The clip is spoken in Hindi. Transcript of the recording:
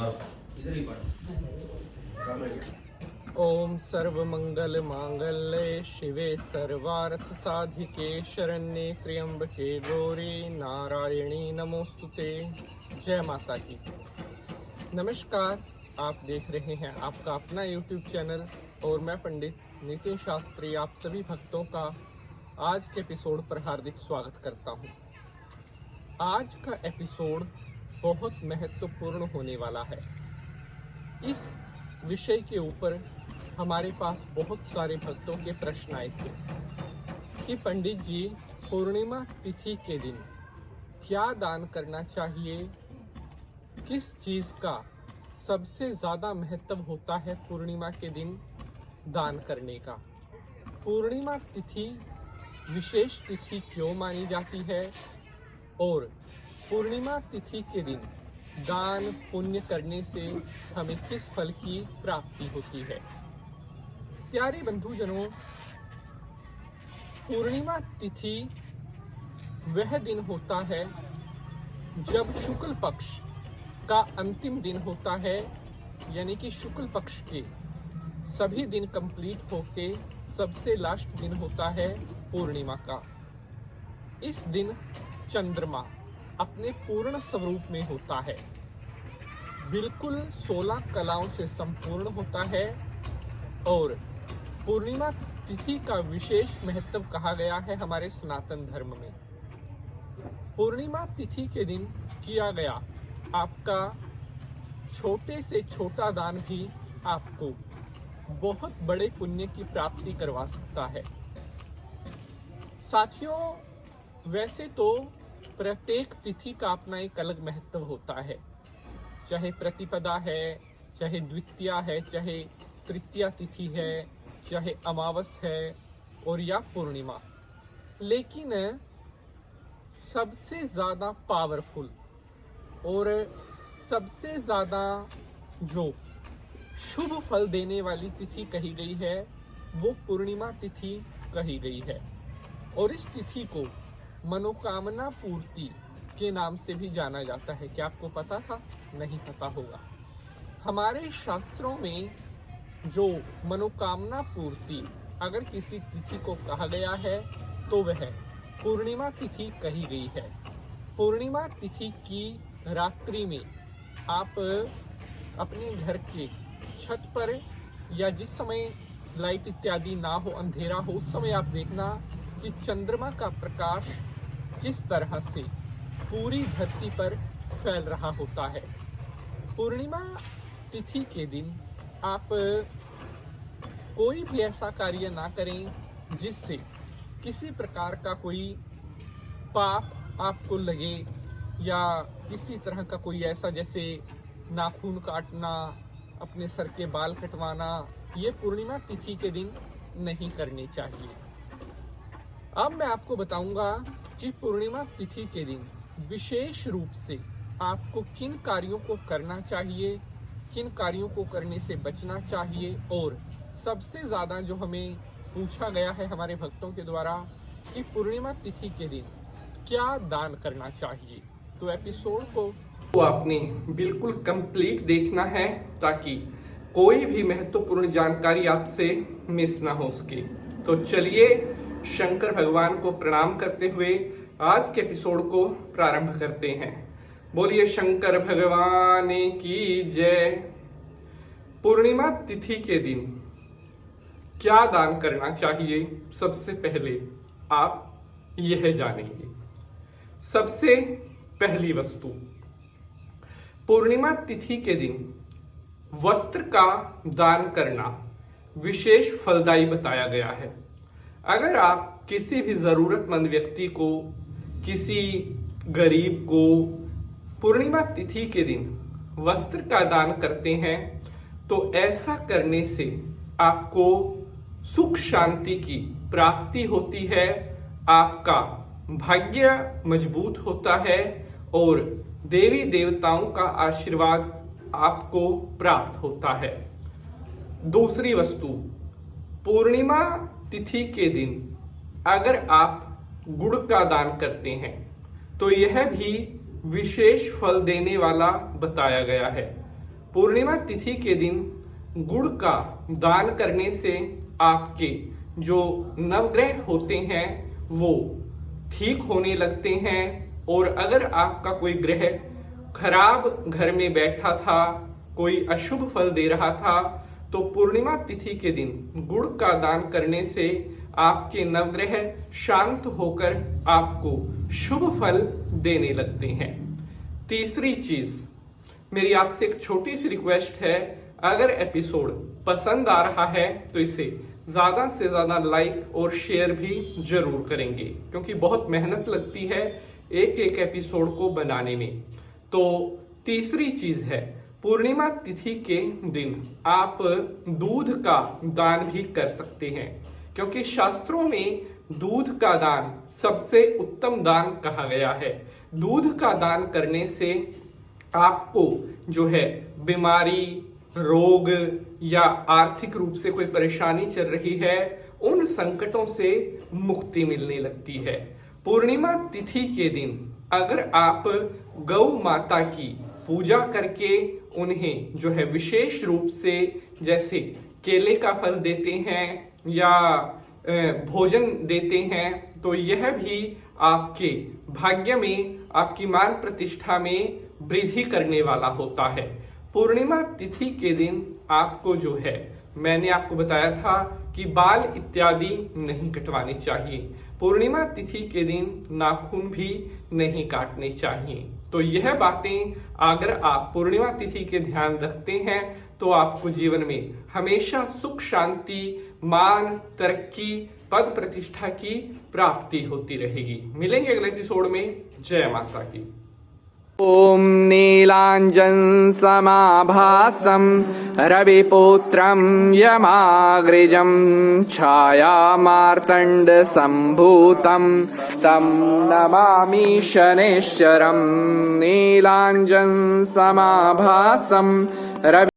इधर ही पढ़। ओम सर्वमंगल मांगल्ये शिवे सर्वार्थ साधिके शरण्ये त्र्यंबके गौरी नारायणी नमोस्तुते। जय माता की। नमस्कार, आप देख रहे हैं आपका अपना YouTube चैनल और मैं पंडित नितिन शास्त्री आप सभी भक्तों का आज के एपिसोड पर हार्दिक स्वागत करता हूं। आज का एपिसोड बहुत महत्वपूर्ण होने वाला है। इस विषय के ऊपर हमारे पास बहुत सारे भक्तों के प्रश्न आए थे कि पंडित जी, पूर्णिमा तिथि के दिन क्या दान करना चाहिए, किस चीज़ का सबसे ज़्यादा महत्व होता है पूर्णिमा के दिन दान करने का, पूर्णिमा तिथि विशेष तिथि क्यों मानी जाती है और पूर्णिमा तिथि के दिन दान पुण्य करने से हमें किस फल की प्राप्ति होती है। प्यारे बंधुजनों, पूर्णिमा तिथि वह दिन होता है जब शुक्ल पक्ष का अंतिम दिन होता है, यानी कि शुक्ल पक्ष के सभी दिन कंप्लीट होके सबसे लास्ट दिन होता है पूर्णिमा का। इस दिन चंद्रमा अपने पूर्ण स्वरूप में होता है, बिल्कुल 16 कलाओं से संपूर्ण होता है और पूर्णिमा तिथि का विशेष महत्व कहा गया है हमारे सनातन धर्म में। पूर्णिमा तिथि के दिन किया गया आपका छोटे से छोटा दान भी आपको बहुत बड़े पुण्य की प्राप्ति करवा सकता है। साथियों, वैसे तो प्रत्येक तिथि का अपना एक अलग महत्व होता है, चाहे प्रतिपदा है, चाहे द्वितीया है, चाहे तृतीया तिथि है, चाहे अमावस है और या पूर्णिमा। लेकिन सबसे ज़्यादा पावरफुल और सबसे ज़्यादा जो शुभ फल देने वाली तिथि कही गई है वो पूर्णिमा तिथि कही गई है और इस तिथि को मनोकामना पूर्ति के नाम से भी जाना जाता है। क्या आपको पता था? नहीं पता होगा। हमारे शास्त्रों में जो मनोकामना पूर्ति अगर किसी तिथि को कहा गया है तो वह पूर्णिमा तिथि कही गई है। पूर्णिमा तिथि की रात्रि में आप अपने घर के छत पर या जिस समय लाइट इत्यादि ना हो, अंधेरा हो, उस समय आप देखना कि चंद्रमा का प्रकाश किस तरह से पूरी धरती पर फैल रहा होता है। पूर्णिमा तिथि के दिन आप कोई भी ऐसा कार्य ना करें जिससे किसी प्रकार का कोई पाप आपको लगे या किसी तरह का कोई ऐसा, जैसे नाखून काटना, अपने सर के बाल कटवाना, ये पूर्णिमा तिथि के दिन नहीं करने चाहिए। अब मैं आपको बताऊंगा कि पूर्णिमा तिथि के दिन विशेष रूप से आपको किन कार्यों को करना चाहिए, किन कार्यों को करने से बचना चाहिए और सबसे ज़्यादा जो हमें पूछा गया है हमारे भक्तों के द्वारा कि पूर्णिमा तिथि के दिन क्या दान करना चाहिए। तो एपिसोड को आपने बिल्कुल कंप्लीट देखना है ताकि कोई भी महत्वपूर्ण जानकारी आपसे मिस ना हो सके। तो चलिए शंकर भगवान को प्रणाम करते हुए आज के एपिसोड को प्रारंभ करते हैं। बोलिए शंकर भगवान की जय। पूर्णिमा तिथि के दिन क्या दान करना चाहिए, सबसे पहले आप यह जानेंगे। सबसे पहली वस्तु, पूर्णिमा तिथि के दिन वस्त्र का दान करना विशेष फलदायी बताया गया है। अगर आप किसी भी जरूरतमंद व्यक्ति को, किसी गरीब को पूर्णिमा तिथि के दिन वस्त्र का दान करते हैं तो ऐसा करने से आपको सुख शांति की प्राप्ति होती है, आपका भाग्य मजबूत होता है और देवी देवताओं का आशीर्वाद आपको प्राप्त होता है। दूसरी वस्तु, पूर्णिमा तिथि के दिन अगर आप गुड़ का दान करते हैं तो यह भी विशेष फल देने वाला बताया गया है। पूर्णिमा तिथि के दिन गुड़ का दान करने से आपके जो नवग्रह होते हैं वो ठीक होने लगते हैं। और अगर आपका कोई ग्रह खराब घर में बैठा था, कोई अशुभ फल दे रहा था, तो पूर्णिमा तिथि के दिन गुड़ का दान करने से आपके नवग्रह शांत होकर आपको शुभ फल देने लगते हैं। तीसरी चीज, मेरी आपसे एक छोटी सी रिक्वेस्ट है, अगर एपिसोड पसंद आ रहा है तो इसे ज़्यादा से ज़्यादा लाइक और शेयर भी जरूर करेंगे, क्योंकि बहुत मेहनत लगती है एक एक एपिसोड को बनाने में। तो तीसरी चीज़ है, पूर्णिमा तिथि के दिन आप दूध का दान भी कर सकते हैं, क्योंकि शास्त्रों में दूध का दान सबसे उत्तम दान कहा गया है। दूध का दान करने से आपको जो है बीमारी, रोग या आर्थिक रूप से कोई परेशानी चल रही है, उन संकटों से मुक्ति मिलने लगती है। पूर्णिमा तिथि के दिन अगर आप गौ माता की पूजा करके उन्हें जो है विशेष रूप से जैसे केले का फल देते हैं या भोजन देते हैं, तो यह भी आपके भाग्य में, आपकी मान प्रतिष्ठा में वृद्धि करने वाला होता है। पूर्णिमा तिथि के दिन आपको जो है, मैंने आपको बताया था कि बाल इत्यादि नहीं कटवाने चाहिए। पूर्णिमा तिथि के दिन नाखून भी नहीं काटने चाहिए। तो यह बातें अगर आप पूर्णिमा तिथि के ध्यान रखते हैं तो आपको जीवन में हमेशा सुख, शांति, मान, तरक्की, पद प्रतिष्ठा की प्राप्ति होती रहेगी। मिलेंगे अगले एपिसोड में। जय माता की। ॐ नीलाञ्जन समाभासं रविपुत्रं यमाग्रजं छायामार्तण्डसम्भूतं तं नमामि शनैश्चरं। नीलाञ्जन समाभासं रवि